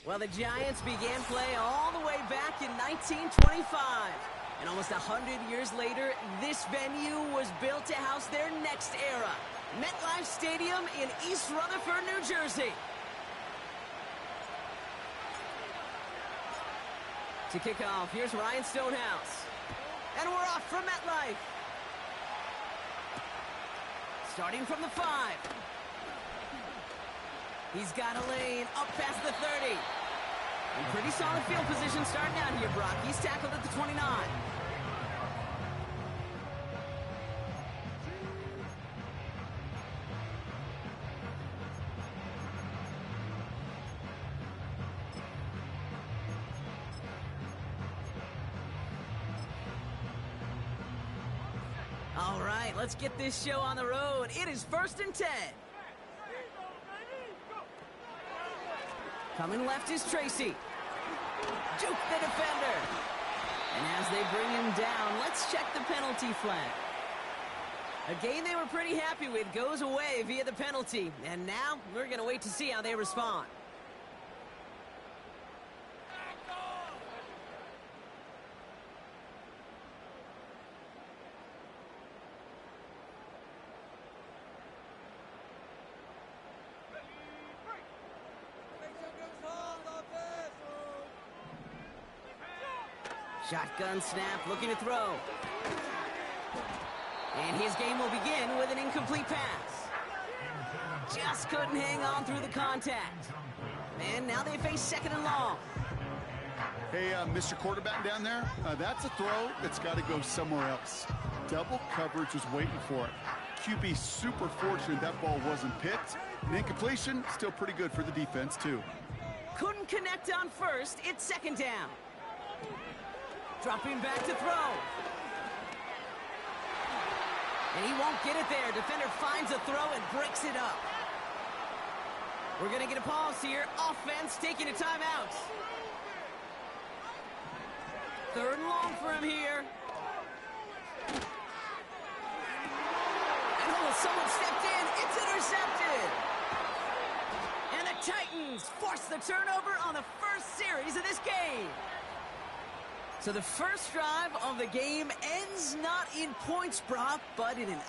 Well, the Giants began play all the way back in 1925. And almost 100 years later, this venue was built to house their next era. MetLife Stadium in East Rutherford, New Jersey. To kick off, here's Ryan Stonehouse. And we're off from MetLife. Starting from the 5. He's got a lane up past the 30. And pretty solid field position starting out here, Brock. He's tackled at the 29. All right, let's get this show on the road. It is 1st and 10. Coming left is Tracy. Juke the defender. And as they bring him down, let's check the penalty flag. A game they were pretty happy with goes away via the penalty. And now we're going to wait to see how they respond. Shotgun snap, looking to throw. And his game will begin with an incomplete pass. Just couldn't hang on through the contact. And now they face 2nd and long. Hey, Mr. Quarterback down there, that's a throw that's got to go somewhere else. Double coverage was waiting for it. QB super fortunate that ball wasn't picked. And incompletion, still pretty good for the defense, too. Couldn't connect on first. It's 2nd down. Dropping back to throw. And he won't get it there. Defender finds a throw and breaks it up. We're going to get a pause here. Offense taking a timeout. 3rd and long for him here. And someone stepped in. It's intercepted. And the Titans force the turnover on the first series of this game. So the first drive of the game ends not in points, Brock, but in an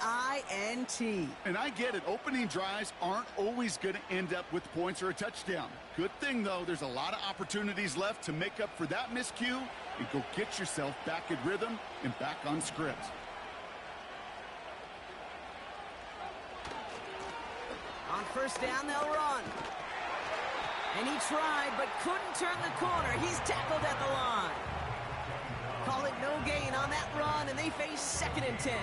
INT. And I get it. Opening drives aren't always going to end up with points or a touchdown. Good thing, though, there's a lot of opportunities left to make up for that miscue and go get yourself back in rhythm and back on script. On 1st down, they'll run. And he tried, but couldn't turn the corner. He's tackled at the line. Call it no gain on that run, and they face 2nd and 10.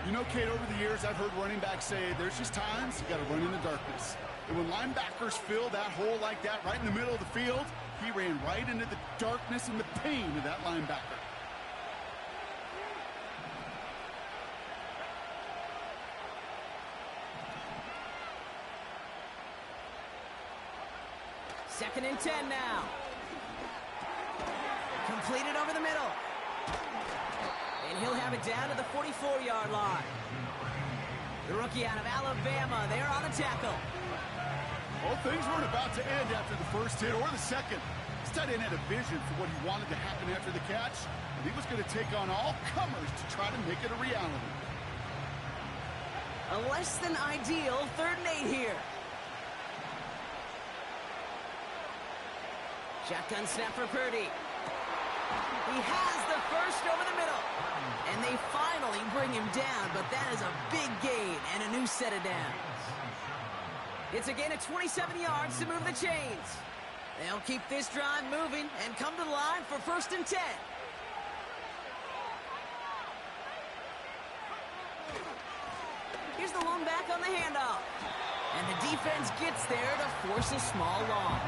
You know, Kate, over the years, I've heard running backs say there's just times you got to run in the darkness. And when linebackers fill that hole like that right in the middle of the field, he ran right into the darkness and the pain of that linebacker. Second and 10 now. Completed over the middle. And he'll have it down to the 44-yard line. The rookie out of Alabama, they're on the tackle. Well, things weren't about to end after the first hit or the second. This tight end had a vision for what he wanted to happen after the catch, and he was going to take on all comers to try to make it a reality. A less than ideal 3rd and 8 here. Shotgun snap for Purdy. He has the first over the middle. And they finally bring him down, but that is a big gain and a new set of downs. It's a gain of 27 yards to move the chains. They'll keep this drive moving and come to the line for 1st and 10. Here's the lone back on the handoff. And the defense gets there to force a small loss.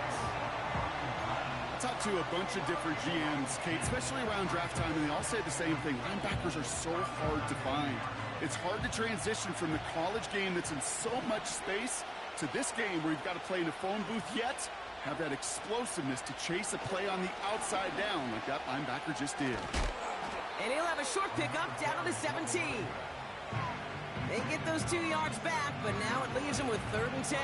Talked to a bunch of different GMs, Kate, especially around draft time, and they all say the same thing. Linebackers are so hard to find. It's hard to transition from the college game that's in so much space to this game where you've got to play in a phone booth, yet have that explosiveness to chase a play on the outside down like that linebacker just did. And he'll have a short pickup down to the 17. They get those 2 yards back, but now it leaves him with 3rd and 10.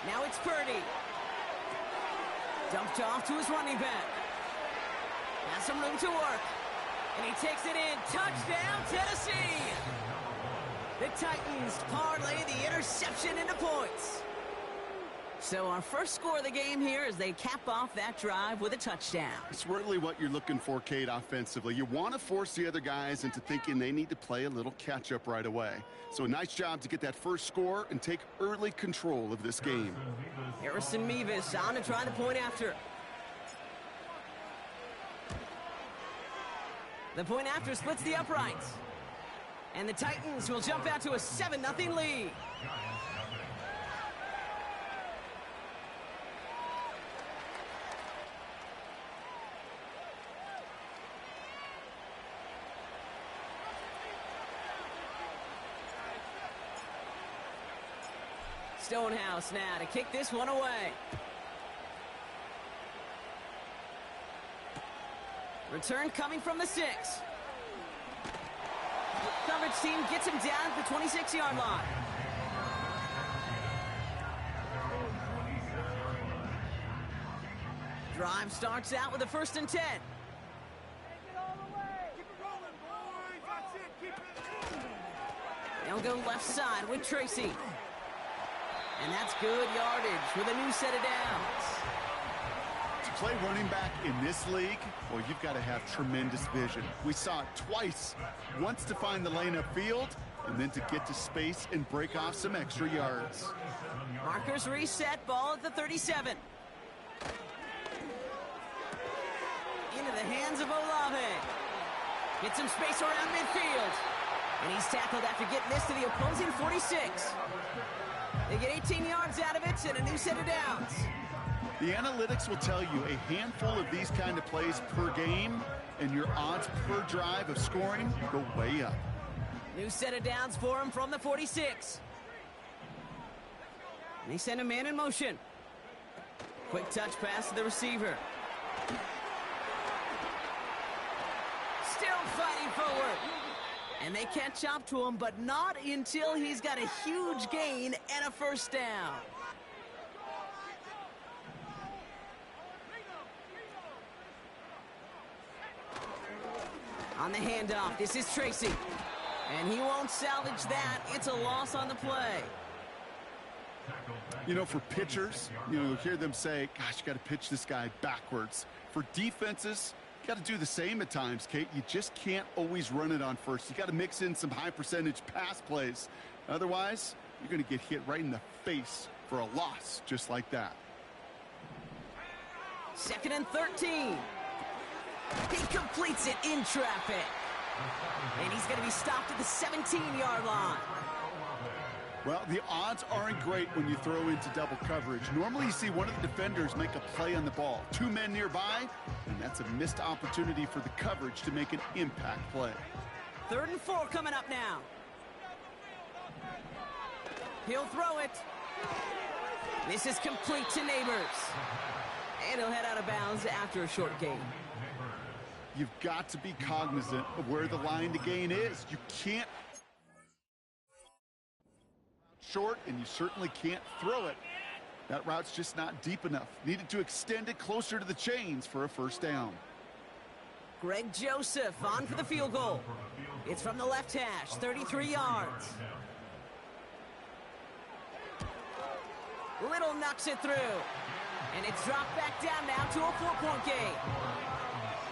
Now it's Purdy. Dumped off to his running back. Has some room to work. And he takes it in. Touchdown, Tennessee! The Titans parlay the interception into points. So our first score of the game here as they cap off that drive with a touchdown. It's really what you're looking for, Kate, offensively. You want to force the other guys into thinking they need to play a little catch-up right away. So a nice job to get that first score and take early control of this game. Harrison Mevis on to try the point after. The point after splits the uprights. And the Titans will jump out to a 7-0 lead. Stonehouse now to kick this one away. Return coming from the 6. Coverage team gets him down at the 26-yard line. Drive starts out with a 1st and 10. They'll go left side with Tracy. And that's good yardage with a new set of downs. To play running back in this league, well, you've got to have tremendous vision. We saw it twice. Once to find the lane upfield, and then to get to space and break off some extra yards. Markers reset, ball at the 37. Into the hands of Olave. Gets some space around midfield. And he's tackled after getting this to the opposing 46. They get 18 yards out of it and a new set of downs. The analytics will tell you a handful of these kind of plays per game, and your odds per drive of scoring go way up. New set of downs for him from the 46. They send a man in motion. Quick touch pass to the receiver. Still fighting forward. And they catch up to him, but not until he's got a huge gain and a 1st down. On the handoff, this is Tracy. And he won't salvage that. It's a loss on the play. You know, for pitchers, you'll hear them say, gosh, you got to pitch this guy backwards. For defenses, you got to do the same at times, Kate. You just can't always run it on first. You got to mix in some high percentage pass plays. Otherwise, you're going to get hit right in the face for a loss just like that. 2nd and 13. He completes it in traffic. And he's going to be stopped at the 17-yard line. Well, the odds aren't great when you throw into double coverage. Normally you see one of the defenders make a play on the ball. 2 men nearby, and that's a missed opportunity for the coverage to make an impact play. 3rd and 4 coming up now. He'll throw it. This is complete to Neighbors. And he'll head out of bounds after a short gain. You've got to be cognizant of where the line to gain is. You can't short, and you certainly can't throw it. That route's just not deep enough. Needed to extend it closer to the chains for a 1st down. Greg Joseph on for the field goal. It's from the left hash, 33 yards. Little knocks it through. And it's dropped back down now to a 4-point game.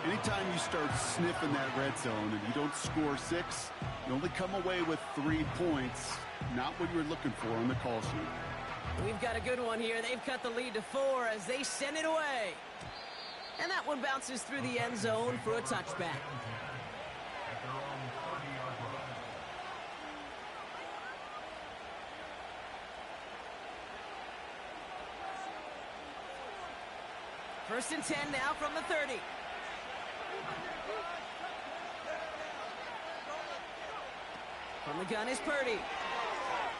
Anytime you start sniffing that red zone and you don't score 6, you only come away with 3 points. Not what you were looking for on the call sheet. We've got a good one here. They've cut the lead to 4 as they send it away. And that one bounces through the end zone for a touchback. First and 10 now from the 30. From the gun is Purdy.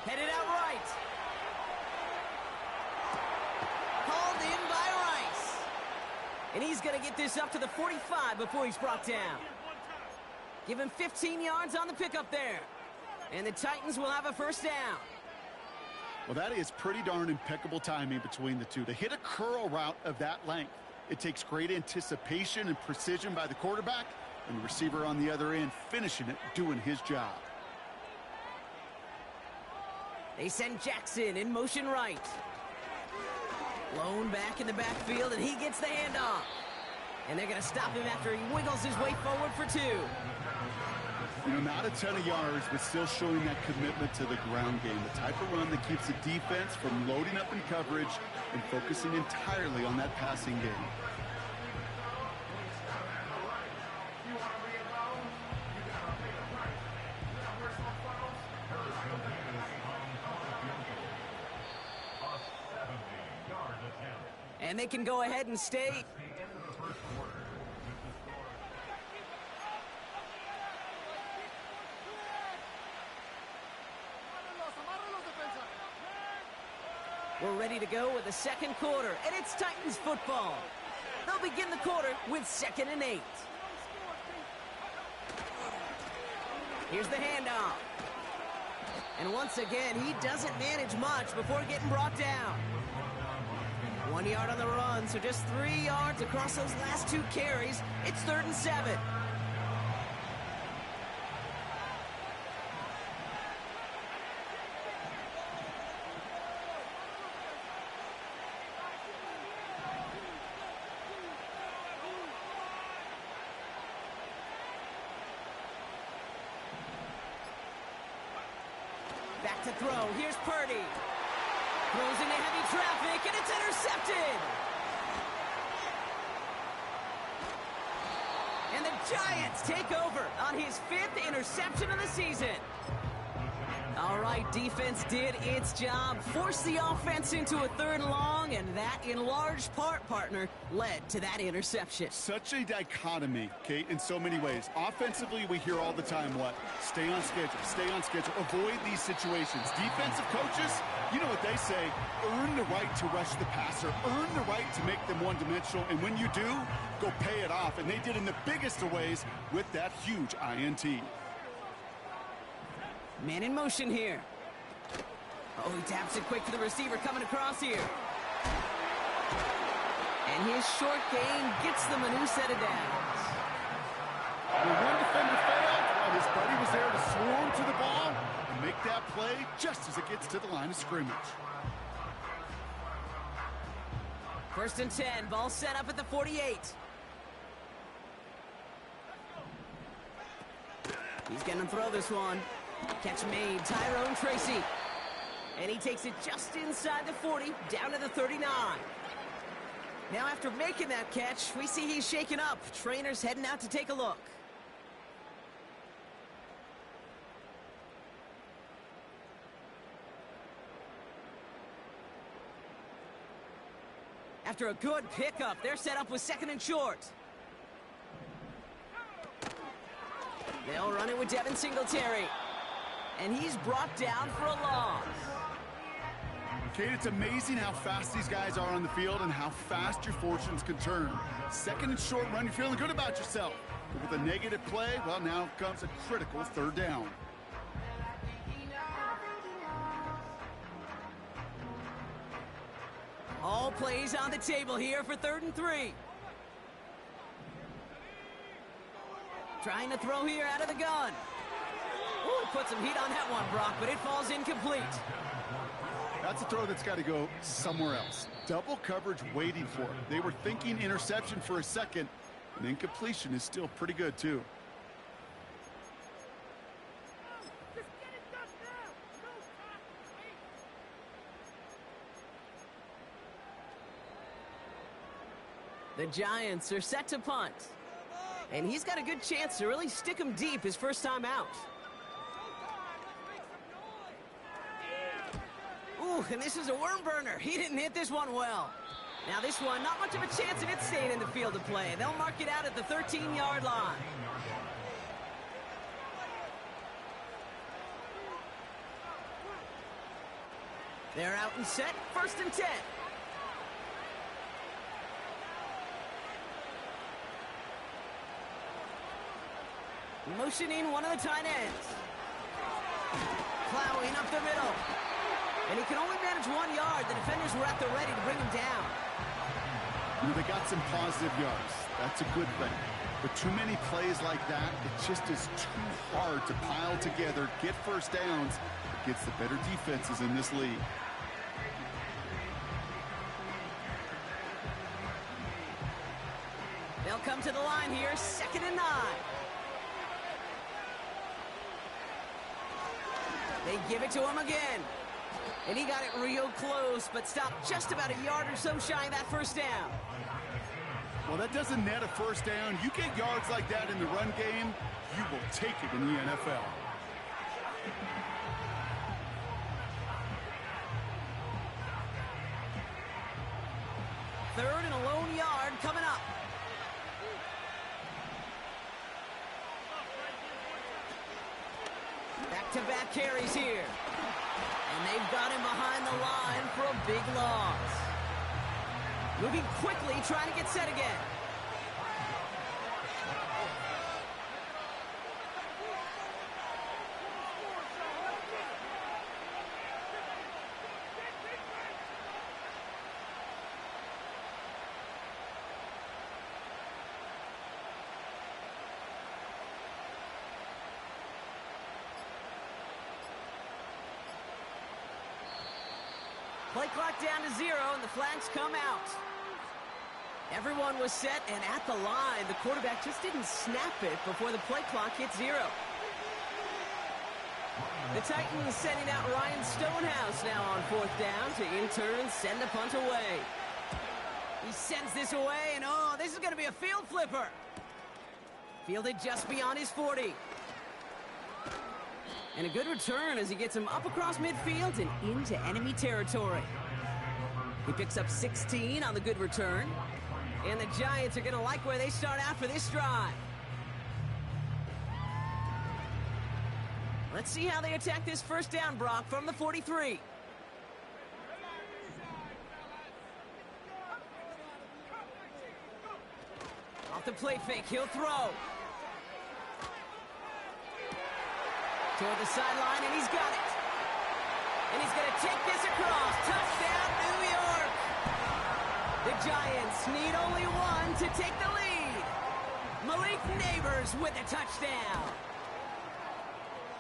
Headed out right. Hauled in by Rice. And he's going to get this up to the 45 before he's brought down. Give him 15 yards on the pickup there. And the Titans will have a 1st down. Well, that is pretty darn impeccable timing between the two. To hit a curl route of that length, it takes great anticipation and precision by the quarterback, and the receiver on the other end finishing it, doing his job. They send Jackson in motion right. Lone back in the backfield, and he gets the handoff. And they're going to stop him after he wiggles his way forward for 2. You know, not a ton of yards, but still showing that commitment to the ground game. The type of run that keeps the defense from loading up in coverage and focusing entirely on that passing game. And they can go ahead and stay. We're ready to go with the second quarter, and it's Titans football. They'll begin the quarter with 2nd and 8. Here's the handoff. And once again, he doesn't manage much before getting brought down. 1 yard on the run, so just 3 yards across those last 2 carries. It's 3rd and 7. Back to throw. Here's Purdy. Throws into heavy traffic, and it's intercepted. And the Giants take over on his 5th interception of the season. All right, defense did its job, forced the offense into a 3rd and long, and that, in large part, partner, led to that interception. Such a dichotomy, Kate, in so many ways. Offensively, we hear all the time what? Stay on schedule, avoid these situations. Defensive coaches, you know what they say, earn the right to rush the passer, earn the right to make them one-dimensional, and when you do, go pay it off. And they did in the biggest of ways with that huge INT. Man in motion here. Oh, he taps it quick to the receiver coming across here. And his short gain gets them a new set of downs. When one defender failed, while his buddy was there to swarm to the ball and make that play just as it gets to the line of scrimmage. 1st and 10, ball set up at the 48. He's going to throw this one. Catch made, Tyrone Tracy. And he takes it just inside the 40, down to the 39. Now after making that catch, we see he's shaken up. Trainer's heading out to take a look. After a good pickup, they're set up with 2nd and short. They'll run it with Devin Singletary. And he's brought down for a loss. Kate, it's amazing how fast these guys are on the field and how fast your fortunes can turn. 2nd and short run, you're feeling good about yourself. But with a negative play, well, now comes a critical 3rd down. All plays on the table here for 3rd and 3. Trying to throw here out of the gun. Ooh, put some heat on that one, Brock, but it falls incomplete. That's a throw that's got to go somewhere else. Double coverage waiting for it. They were thinking interception for a second, and incompletion is still pretty good, too. The Giants are set to punt. And he's got a good chance to really stick him deep his first time out. Ooh, and this is a worm burner. He didn't hit this one well. Now this one, not much of a chance of it staying in the field of play. They'll mark it out at the 13-yard line. They're out and set, 1st and 10. Motioning one of the tight ends. Plowing up the middle. And he can only manage 1 yard. The defenders were at the ready to bring him down. You know, they got some positive yards. That's a good thing. But too many plays like that, it just is too hard to pile together, get first downs against the better defenses in this league. They'll come to the line here, 2nd and 9. They give it to him again. And he got it real close, but stopped just about a yard or so shy of that first down. Well, that doesn't net a first down. You get yards like that in the run game, you will take it in the NFL. Third and a lone yard coming up. Back-to-back carries here. And they've got him behind the line for a big loss. Moving quickly, trying to get set again. Play clock down to 0, and the flags come out. Everyone was set and at the line. The quarterback just didn't snap it before the play clock hit 0. The Titans sending out Ryan Stonehouse now on 4th down to in turn send the punt away. He sends this away, and oh, this is going to be a field flipper. Fielded just beyond his 40. And a good return as he gets him up across midfield and into enemy territory. He picks up 16 on the good return. And the Giants are going to like where they start out for this drive. Let's see how they attack this first down, Brock, from the 43. Off the play fake, he'll throw. Toward the sideline, and he's got it. And he's going to take this across. Touchdown, New York. The Giants need only one to take the lead. Malik Neighbors with a touchdown.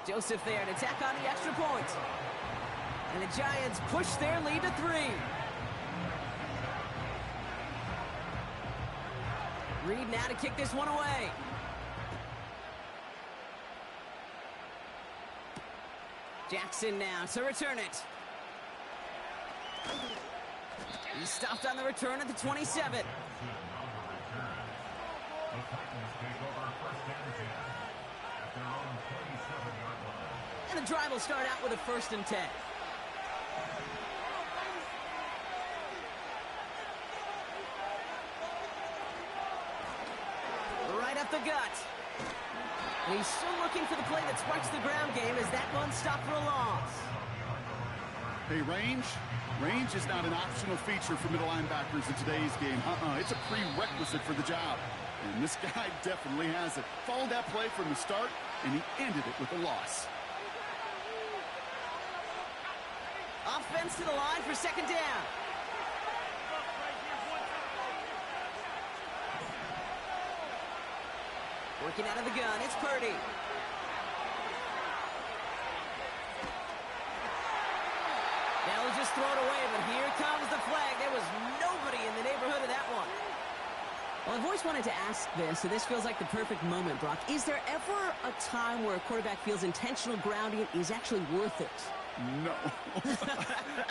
Joseph there to tack on the extra point. And the Giants push their lead to 3. Reed now to kick this one away. Jackson now to return it. He stopped on the return at the 27. And the drive will start out with a 1st and 10. Right up the gut. And he's still looking for the play that sparks the ground game as that one stopped for a loss. Hey, range is not an optional feature for middle linebackers in today's game. It's a prerequisite for the job. And this guy definitely has it. Followed that play from the start, and he ended it with a loss. Offense to the line for 2nd down. Working out of the gun, it's Purdy. They'll just throw it away, but here comes the flag. There was nobody in the neighborhood of that one. Well, I've always wanted to ask this, so this feels like the perfect moment, Brock. Is there ever a time where a quarterback feels intentional grounding is actually worth it? No.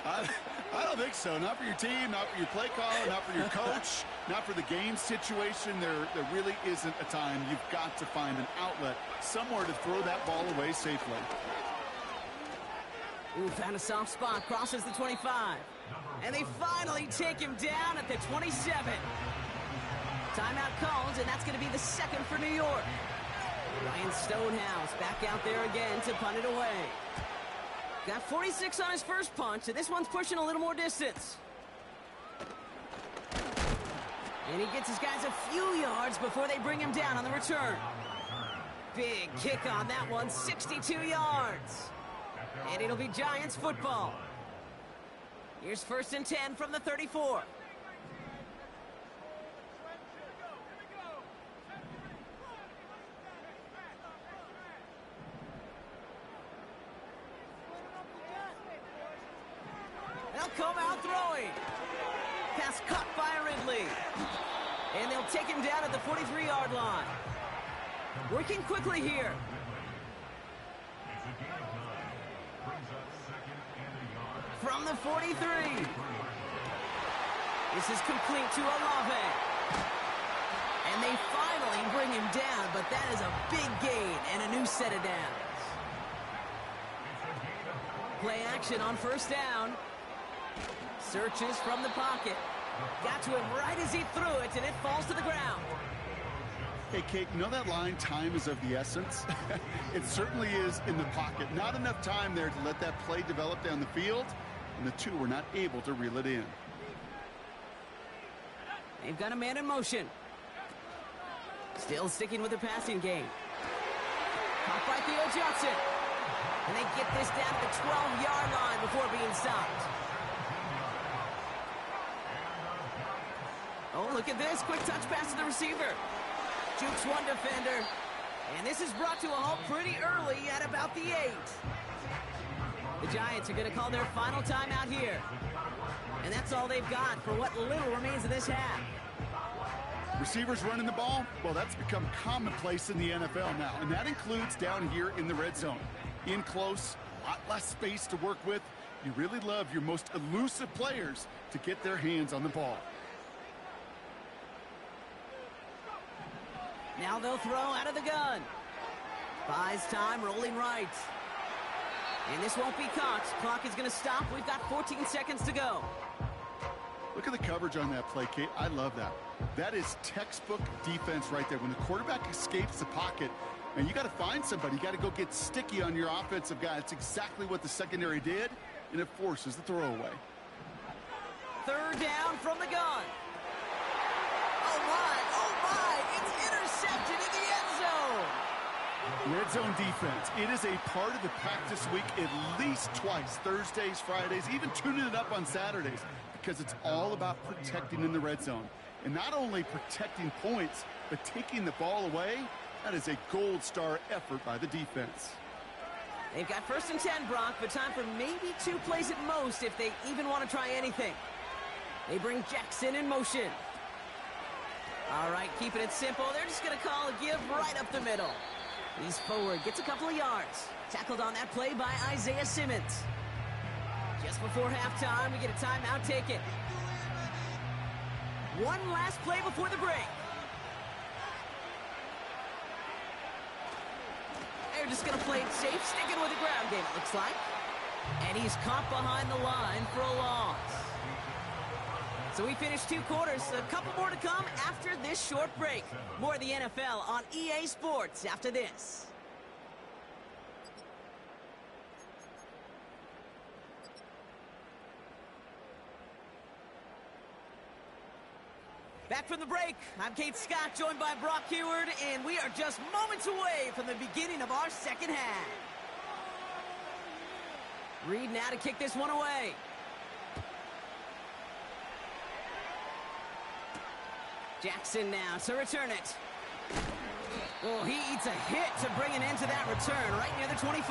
I don't think so. Not for your team, not for your play caller, not for your coach, not for the game situation. There really isn't a time. You've got to find an outlet, somewhere to throw that ball away safely. Ooh, found a soft spot, crosses the 25. And they finally take him down at the 27. Timeout called, and that's going to be the 2nd for New York. Ryan Stonehouse back out there again to punt it away. Got 46 on his first punt, so this one's pushing a little more distance. And he gets his guys a few yards before they bring him down on the return. Big kick on that one, 62 yards. And it'll be Giants football. Here's 1st and 10 from the 34. They'll come out throwing. Pass caught by Ridley. And they'll take him down at the 43-yard line. Working quickly here. From the 43. This is complete to Olave. And they finally bring him down, but that is a big gain and a new set of downs. Play action on 1st down. Searches from the pocket. Got to him right as he threw it, and it falls to the ground. Hey, Kate, you know that line, time is of the essence? It certainly is in the pocket. Not enough time there to let that play develop down the field, and the two were not able to reel it in. They've got a man in motion. Still sticking with the passing game. Caught by Theo Johnson. And they get this down to the 12-yard line before being stopped. Oh, look at this. Quick touch pass to the receiver. Jukes one defender. And this is brought to a halt pretty early at about the 8. The Giants are going to call their final timeout here. And that's all they've got for what little remains of this half. Receivers running the ball, well, that's become commonplace in the NFL now. And that includes down here in the red zone. In close, a lot less space to work with. You really love your most elusive players to get their hands on the ball. Now they'll throw out of the gun. Buys time, rolling right. And this won't be caught. Clock is going to stop. We've got 14 seconds to go. Look at the coverage on that play, Kate. I love that. That is textbook defense right there. When the quarterback escapes the pocket, and you got to find somebody. You got to go get sticky on your offensive guy. That's exactly what the secondary did, and it forces the throwaway. 3rd down from the gun. Oh my, it's intercepted in the end zone. Red zone defense. It is a part of the practice week at least twice, Thursdays, Fridays, even tuning it up on Saturdays, because it's all about protecting in the red zone. And not only protecting points, but taking the ball away. That is a gold star effort by the defense. They've got 1st and 10, Brock, but time for maybe 2 plays at most if they even want to try anything. They bring Jackson in motion. All right, keeping it simple. They're just going to call a give right up the middle. He's forward, gets a couple of yards. Tackled on that play by Isaiah Simmons. Just before halftime, we get a timeout taken. One last play before the break. They're just going to play it safe, sticking with the ground game, it looks like. And he's caught behind the line for a loss. So we finished 2 quarters. A couple more to come after this short break. More of the NFL on EA Sports after this. Back from the break, I'm Kate Scott, joined by Brock Huard, and we are just moments away from the beginning of our second half. Reed now to kick this one away. Jackson now to return it. Oh, he eats a hit to bring an end to that return right near the 25.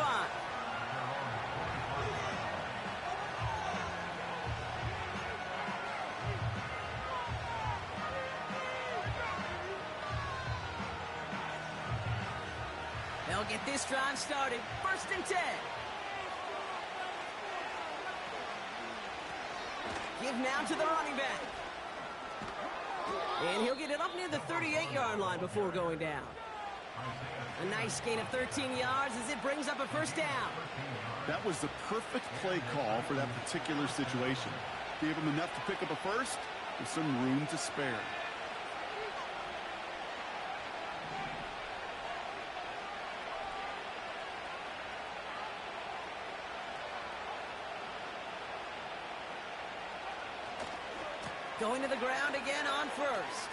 They'll get this drive started. 1st and 10. Give now to the running back. And he'll get it up near the 38-yard line before going down. A nice gain of 13 yards as it brings up a 1st down. That was the perfect play call for that particular situation. Gave him enough to pick up a 1st with some room to spare. Going to the ground again on 1st.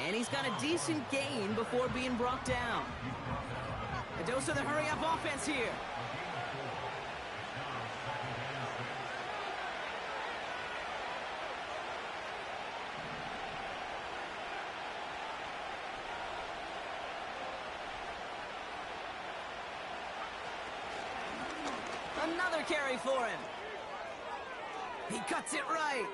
And he's got a decent gain before being brought down. A dose of the hurry-up offense here. another carry for him. He cuts it right.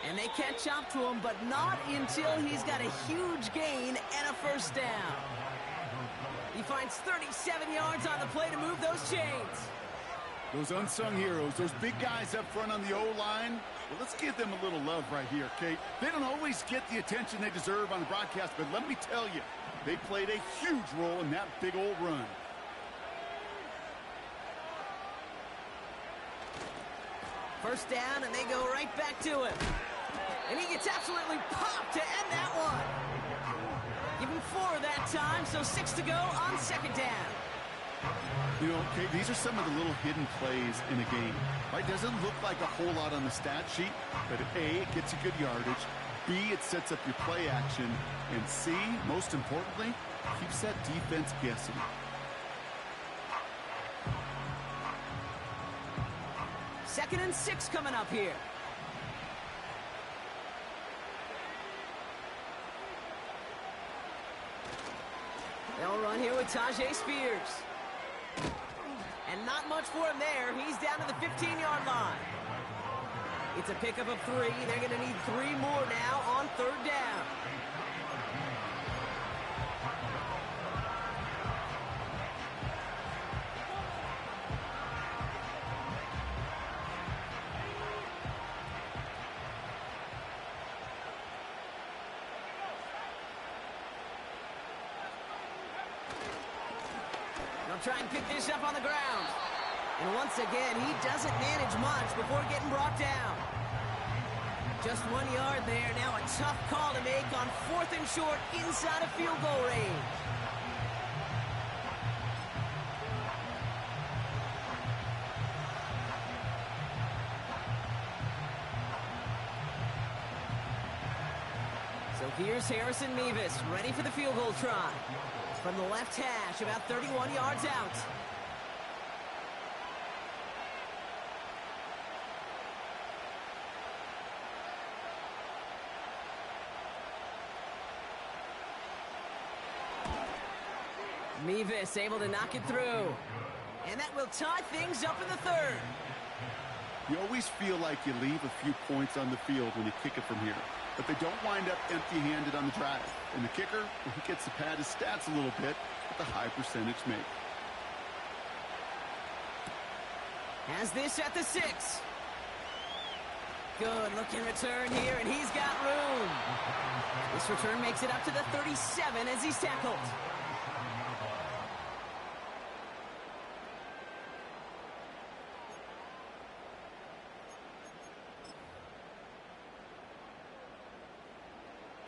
And they catch up to him, but not until he's got a huge gain and a first down. He finds 37 yards on the play to move those chains. Those unsung heroes, those big guys up front on the O-line, well, let's give them a little love right here, Kate. They don't always get the attention they deserve on the broadcast, but let me tell you, they played a huge role in that big old run. First down, and they go right back to him. And he gets absolutely popped to end that one. Give him 4 that time, so 6 to go on second down. You know, Kate, these are some of the little hidden plays in a game. Right? Doesn't look like a whole lot on the stat sheet, but A, it gets you good yardage. B, it sets up your play action. And C, most importantly, keeps that defense guessing. Second and 6 coming up here. They'll run here with Tyjae Spears. And not much for him there. He's down to the 15-yard line. It's a pickup of 3. They're going to need 3 more now on third down. Try and pick this up on the ground. And once again, he doesn't manage much before getting brought down. Just 1 yard there. Now a tough call to make on 4th and short inside of field goal range. So here's Harrison Mevis, ready for the field goal try. From the left hash, about 31 yards out. Mevis able to knock it through. And that will tie things up in the third. You always feel like you leave a few points on the field when you kick it from here. But they don't wind up empty-handed on the drive. And the kicker, well, he gets to pad his stats a little bit with the high percentage make. Has this at the 6. Good looking return here, and he's got room. This return makes it up to the 37 as he's tackled.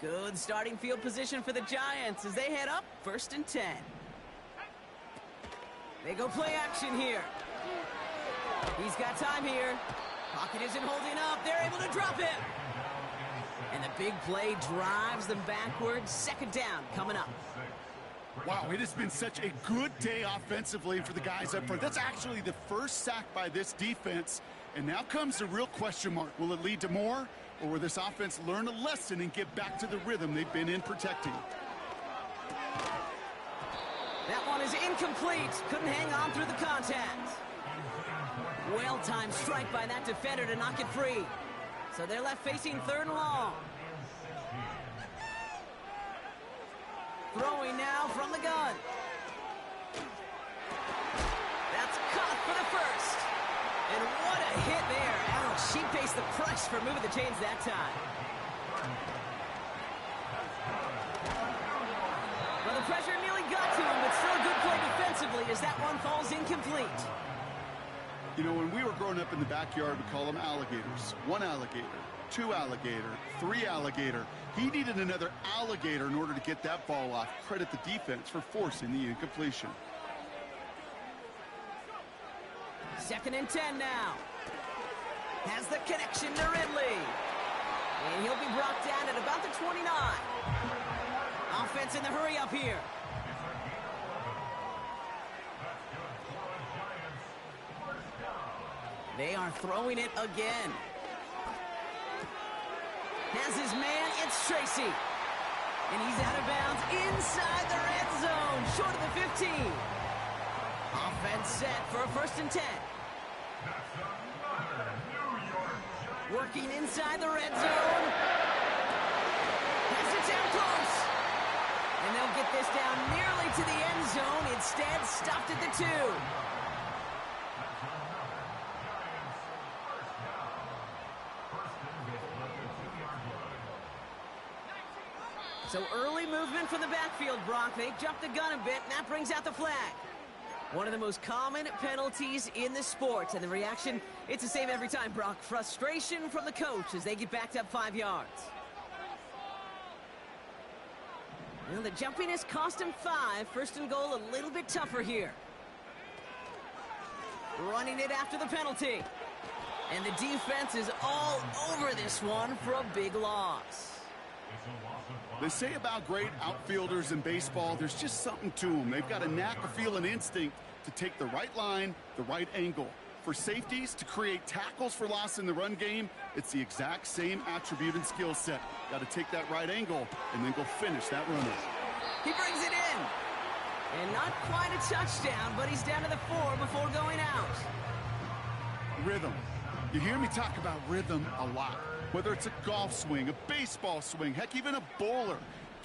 Good starting field position for the Giants as they head up 1st and 10. They go play action here. He's got time here. Pocket isn't holding up. They're able to drop him. And the big play drives them backwards. Second down coming up. Wow, it has been such a good day offensively for the guys up front. That's actually the first sack by this defense. And now comes the real question mark. Will it lead to more? Or will this offense learn a lesson and get back to the rhythm they've been in protecting? That one is incomplete. Couldn't hang on through the contact. Well-timed strike by that defender to knock it free. So they're left facing 3rd and long. Throwing now from the gun. That's caught for the first. And what a hit there. Ouch, she pays the price for moving the chains that time. Well, the pressure nearly got to him, but still a good play defensively as that one falls incomplete. You know, when we were growing up in the backyard, we call them alligators. 1 alligator, 2 alligator, 3 alligator. He needed another alligator in order to get that ball off. Credit the defense for forcing the incompletion. 2nd and 10 now. Has the connection to Ridley. And he'll be brought down at about the 29. Offense in the hurry up here. They are throwing it again. Has his man, it's Tracy. And he's out of bounds inside the red zone, short of the 15. Offense set for a 1st and 10. Working inside the red zone. Has it down close. And they'll get this down nearly to the end zone. Instead, stopped at the 2. So early movement from the backfield, Brock. They jumped the gun a bit, and that brings out the flag. One of the most common penalties in the sport, and the reaction, it's the same every time, Brock. Frustration from the coach as they get backed up 5 yards. Well, the jumpiness cost him 5. First and goal, a little bit tougher here. Running it after the penalty. And the defense is all over this one for a big loss. They say about great outfielders in baseball, there's just something to them. They've got a knack, a feel, and instinct to take the right line, the right angle. For safeties, to create tackles for loss in the run game, it's the exact same attribute and skill set. Got to take that right angle and then go finish that runner. He brings it in. And not quite a touchdown, but he's down to the 4 before going out. Rhythm. You hear me talk about rhythm a lot. Whether it's a golf swing, a baseball swing, heck, even a bowler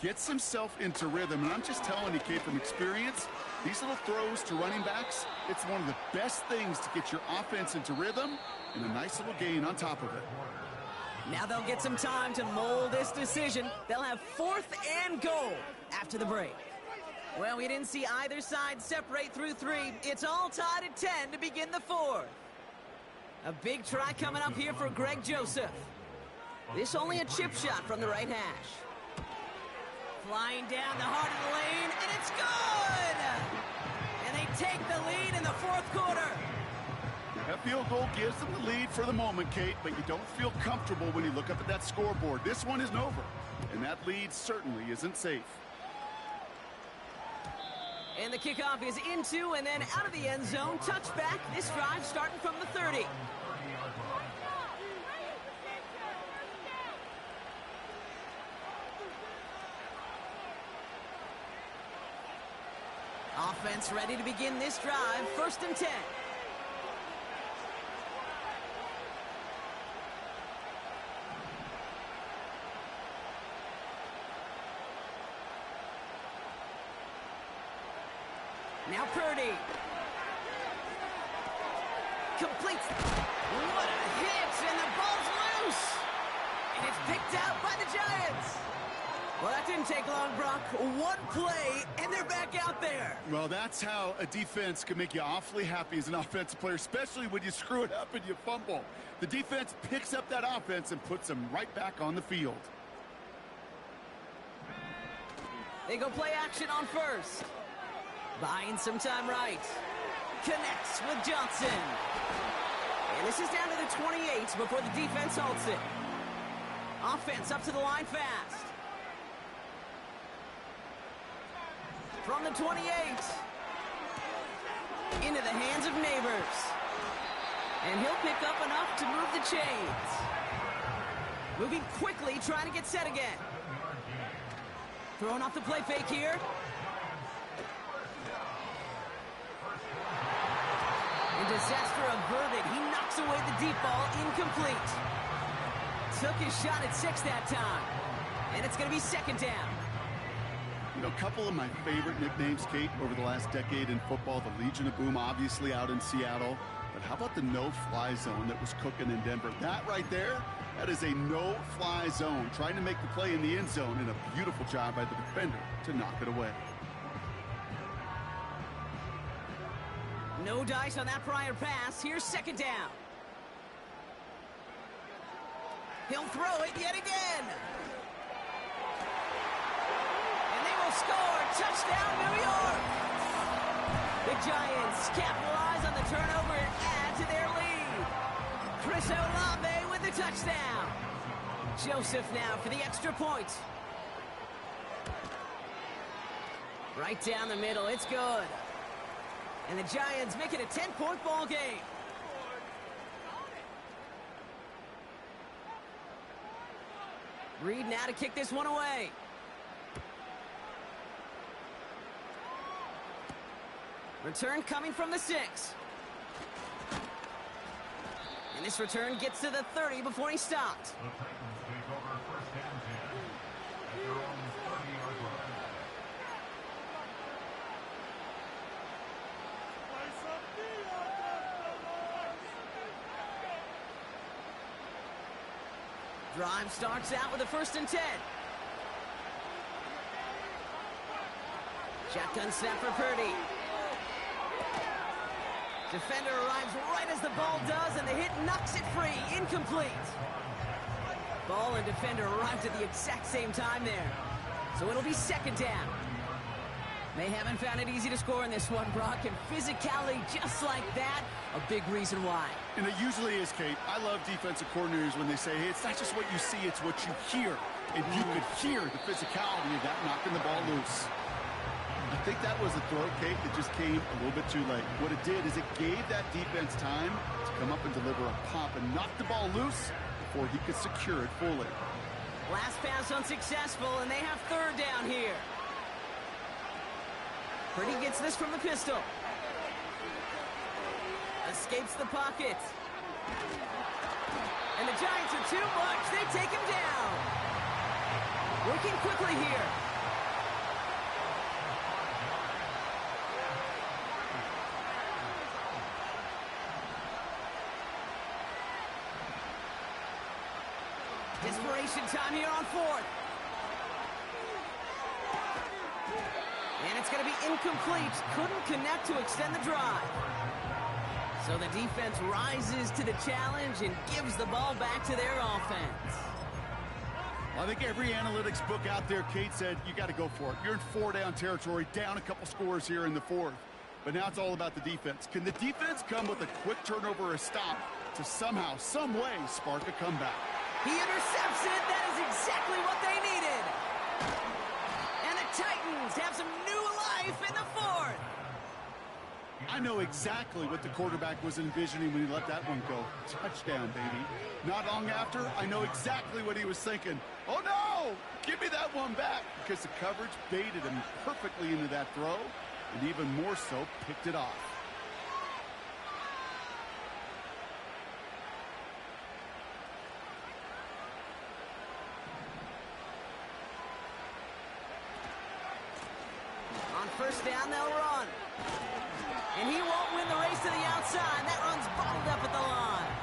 gets himself into rhythm. And I'm just telling you, Kate, from experience, these little throws to running backs, it's one of the best things to get your offense into rhythm and a nice little gain on top of it. Now they'll get some time to mold this decision. They'll have 4th and goal after the break. Well, we didn't see either side separate through 3. It's all tied at 10 to begin the 4th. A big try coming up here for Greg Joseph. This only a chip shot from the right hash. Flying down the heart of the lane, and it's good! And they take the lead in the 4th quarter. That field goal gives them the lead for the moment, Kate, but you don't feel comfortable when you look up at that scoreboard. This one isn't over, and that lead certainly isn't safe. And the kickoff is into and then out of the end zone. Touchback, this drive starting from the 30. Offense ready to begin this drive. 1st and 10. Now Purdy. Completes. What a hit, and the ball's loose. And it's picked out by the Giants. Well, that didn't take long, Brock. One play, and they're back out there. Well, that's how a defense can make you awfully happy as an offensive player, especially when you screw it up and you fumble. The defense picks up that offense and puts them right back on the field. They go play action on 1st. Buying some time right. Connects with Johnson. And this is down to the 28 before the defense halts it. Offense up to the line fast. From the 28. Into the hands of Neighbors. And he'll pick up enough to move the chains. Moving quickly, trying to get set again. Throwing off the play fake here. And disaster averted. He knocks away the deep ball, incomplete. Took his shot at 6 that time. And it's going to be 2nd down. You know, a couple of my favorite nicknames, Kate, over the last decade in football. The Legion of Boom, obviously, out in Seattle. But how about the no-fly zone that was cooking in Denver? That right there, that is a no-fly zone. Trying to make the play in the end zone, and a beautiful job by the defender to knock it away. No dice on that prior pass. Here's 2nd down. He'll throw it yet again. And they will score. Touchdown, New York. The Giants capitalize on the turnover and add to their lead. Chris Olave with the touchdown. Joseph now for the extra point. Right down the middle. It's good. And the Giants make it a 10-point ball game. Reed now to kick this one away. Return coming from the 6. And this return gets to the 30 before he stopped. Drive starts out with a 1st and 10. Shotgun snap for Purdy. Defender arrives right as the ball does, and the hit knocks it free. Incomplete. Ball and defender arrived at the exact same time there. So it'll be 2nd down. They haven't found it easy to score in this one, Brock, and physicality just like that, a big reason why. And it usually is, Kate. I love defensive coordinators when they say, hey, it's not just what you see, it's what you hear. And you could hear the physicality of that knocking the ball loose. I think that was a throw, Kate, that just came a little bit too late. What it did is it gave that defense time to come up and deliver a pop and knock the ball loose before he could secure it fully. Last pass unsuccessful, and they have 3rd down here. Purdy gets this from the pistol. Escapes the pocket. And the Giants are too much. They take him down. Working quickly here. Desperation time here on 4th. And it's going to be incomplete. Couldn't connect to extend the drive. So the defense rises to the challenge and gives the ball back to their offense. Well, I think every analytics book out there, Kate, said you got to go for it. You're in 4-down territory, down a couple scores here in the 4th. But now it's all about the defense. Can the defense come with a quick turnover or a stop to somehow, some way, spark a comeback? He intercepts it. That is exactly what they needed. And the Titans have some new life in the 4th. I know exactly what the quarterback was envisioning when he let that one go. Touchdown, baby. Not long after, I know exactly what he was thinking. Oh, no! Give me that one back. Because the coverage baited him perfectly into that throw, and even more so, picked it off. On 1st down, they'll run. And he won't win the race to the outside. That run's bottled up at the line.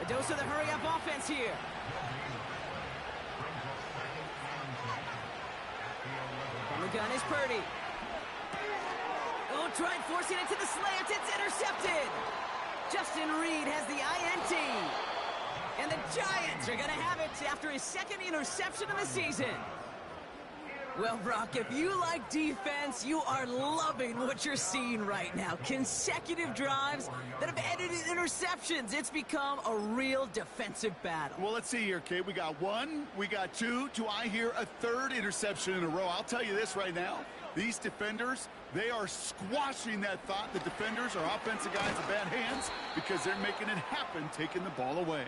A dose of the hurry-up offense here. From the gun is Purdy. Oh, tried forcing it to the slant. It's intercepted. Justin Reed has the INT. And the Giants are going to have it after his 2nd interception of the season. Well, Brock, if you like defense, you are loving what you're seeing right now. Consecutive drives that have ended in interceptions. It's become a real defensive battle. Well, let's see here, Kate. We got 1, we got 2. Do I hear a 3rd interception in a row? I'll tell you this right now. These defenders, they are squashing that thought. The defenders are offensive guys in bad hands because they're making it happen, taking the ball away.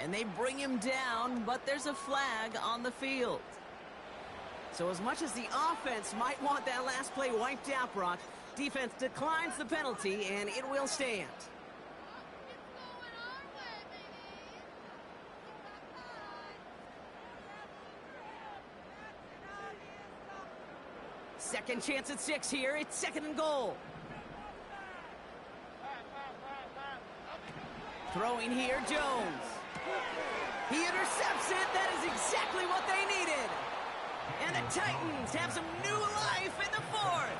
And they bring him down, but there's a flag on the field. So as much as the offense might want that last play wiped out, Brock, defense declines the penalty, and it will stand. Second chance at 6 here. It's 2nd and goal. Throwing here, Jones. He intercepts it. That is exactly what they needed. And the Titans have some new life in the 4th.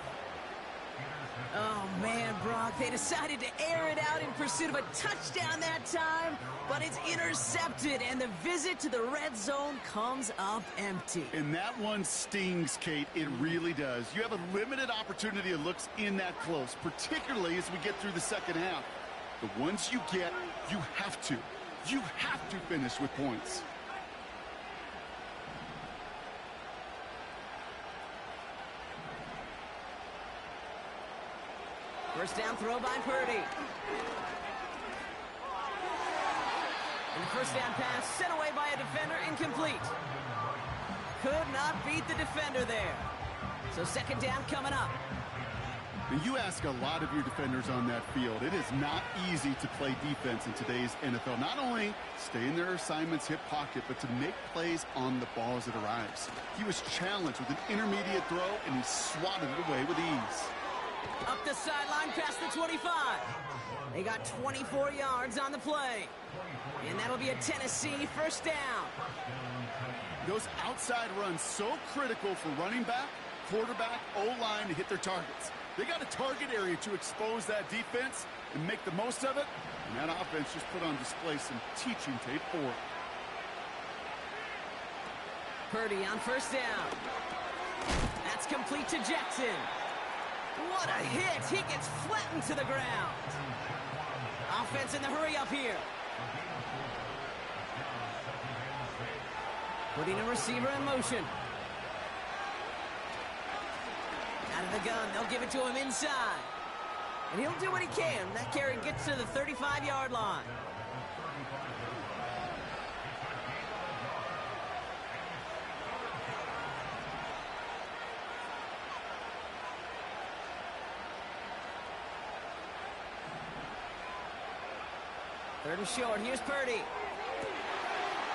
Oh, man, Brock, they decided to air it out in pursuit of a touchdown that time, but it's intercepted, and the visit to the red zone comes up empty. And that one stings, Kate. It really does. You have a limited opportunity of looks in that close, particularly as we get through the 2nd half. The ones you get, you have to finish with points. First down throw by Purdy. And the first down pass sent away by a defender, incomplete. Could not beat the defender there. So 2nd down coming up. And you ask a lot of your defenders on that field. It is not easy to play defense in today's NFL. Not only stay in their assignments, hip pocket, but to make plays on the ball as it arrives. He was challenged with an intermediate throw, and he swatted it away with ease. Up the sideline past the 25. They got 24 yards on the play. And that'll be a Tennessee first down. Those outside runs so critical for running back, quarterback, O-line to hit their targets. They got a target area to expose that defense and make the most of it. And that offense just put on display some teaching tape for it. Purdy on first down. That's complete to Jackson. What a hit. He gets flattened to the ground. Offense in the hurry up here. Putting a receiver in motion. Out of the gun, they'll give it to him inside. And he'll do what he can. That carry gets to the 35-yard line. Third and short. Here's Purdy.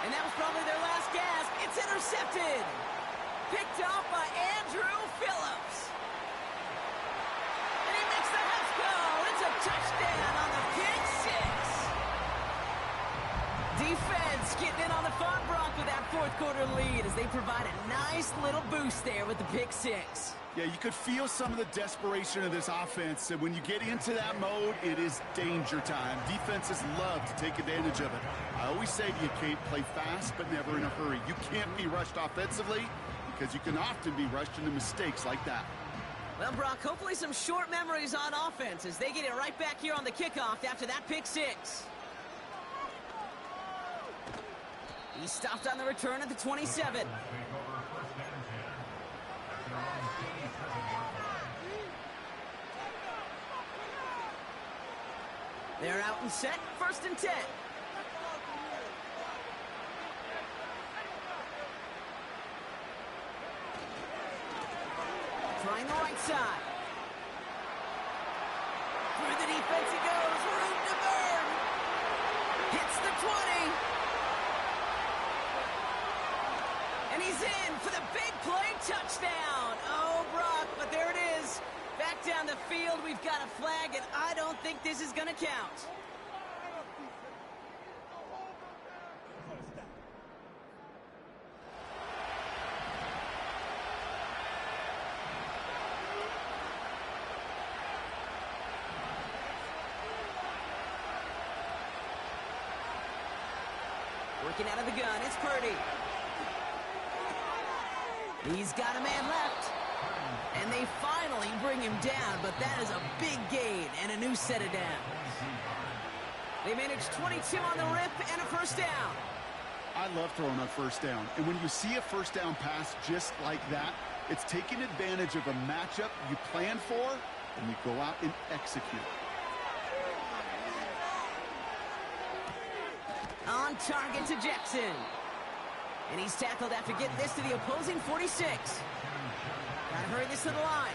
And that was probably their last gasp. It's intercepted. Picked off by Andrew Phillips. And he makes the half goal. It's a touchdown on the pick six. Defense getting in on the Farm Bronc with that fourth quarter lead as they provide a nice little boost there with the pick six. Yeah, you could feel some of the desperation of this offense, and when you get into that mode, it is danger time. Defenses love to take advantage of it. I always say to you, Kate, play fast but never in a hurry. You can't be rushed offensively because you can often be rushed into mistakes like that. Well, Brock, hopefully some short memories on offense as they get it right back here on the kickoff after that pick six. He stopped on the return at the 27. They're out and set, 1st and 10. Trying the right side. Through the defense he goes, room to burn. Hits the 20. And he's in for the big play touchdown. Oh, Brock, but there it is. Back down the field, we've got a flag, and I don't think this is going to count. Working out of the gun, it's Purdy. He's got a man left. And they finally bring him down, but that is a big gain and a new set of downs. They managed 22 on the rip and a first down. I love throwing on first down. And when you see a first down pass just like that, it's taking advantage of a matchup you plan for, and you go out and execute. On target to Jackson. And he's tackled after getting this to the opposing 46. Gotta hurry this to the line.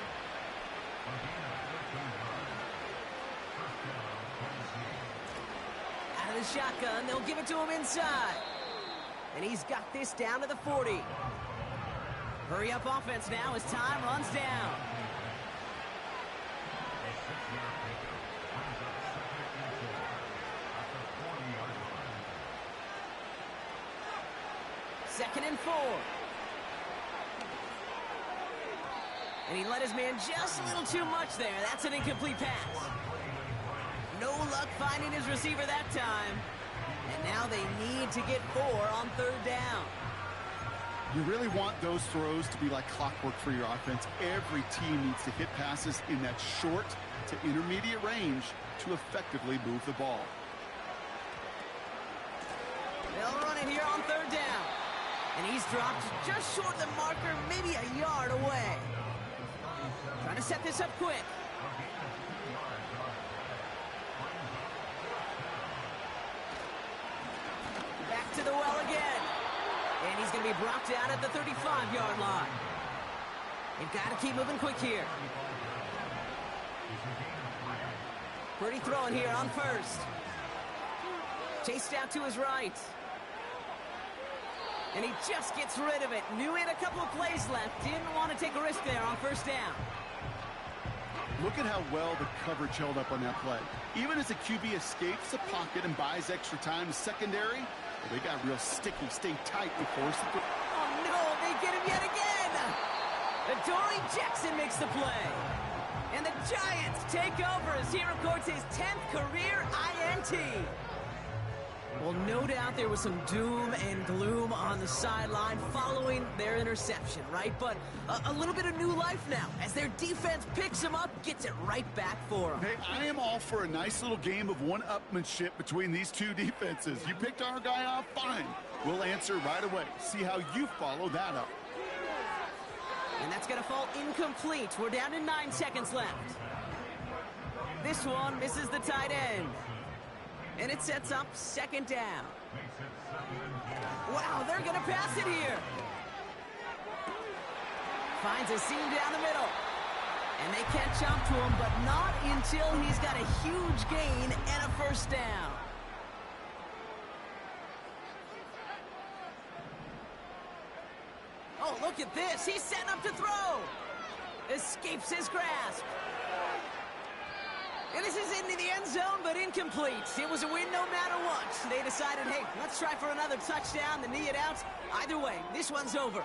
Out of the shotgun, they'll give it to him inside. And he's got this down to the 40. Hurry up offense now as time runs down. Second and 4. And he let his man just a little too much there. That's an incomplete pass. No luck finding his receiver that time. And now they need to get 4 on 3rd down. You really want those throws to be like clockwork for your offense. Every team needs to hit passes in that short to intermediate range to effectively move the ball. They'll run it here on 3rd down. And he's dropped just short of the marker, maybe a yard away. Trying to set this up quick. Back to the well again. And he's going to be brought down at the 35-yard line. They've got to keep moving quick here. Pretty throwing here on first. Chased out to his right. And he just gets rid of it. Knew he had a couple of plays left. Didn't want to take a risk there on first down. Look at how well the coverage held up on that play. Even as the QB escapes the pocket and buys extra time to secondary, they got real sticky, stay tight and force the throw. Oh no, they get him yet again! Adoree Jackson makes the play. And the Giants take over as he records his 10th career INT. Well, no doubt there was some doom and gloom on the sideline following their interception, right? But a little bit of new life now as their defense picks them up, gets it right back for them. Hey, I am all for a nice little game of one-upmanship between these two defenses. You picked our guy off, fine. We'll answer right away. See how you follow that up. And that's going to fall incomplete. We're down to 9 seconds left. This one misses the tight end. And it sets up second down. Wow, they're going to pass it here. Finds a seam down the middle. And they catch up to him, but not until he's got a huge gain and a first down. Oh, look at this. He's setting up to throw. Escapes his grasp. And this is into the end zone, but incomplete. It was a win no matter what. They decided, hey, let's try for another touchdown, the knee it out. Either way, this one's over.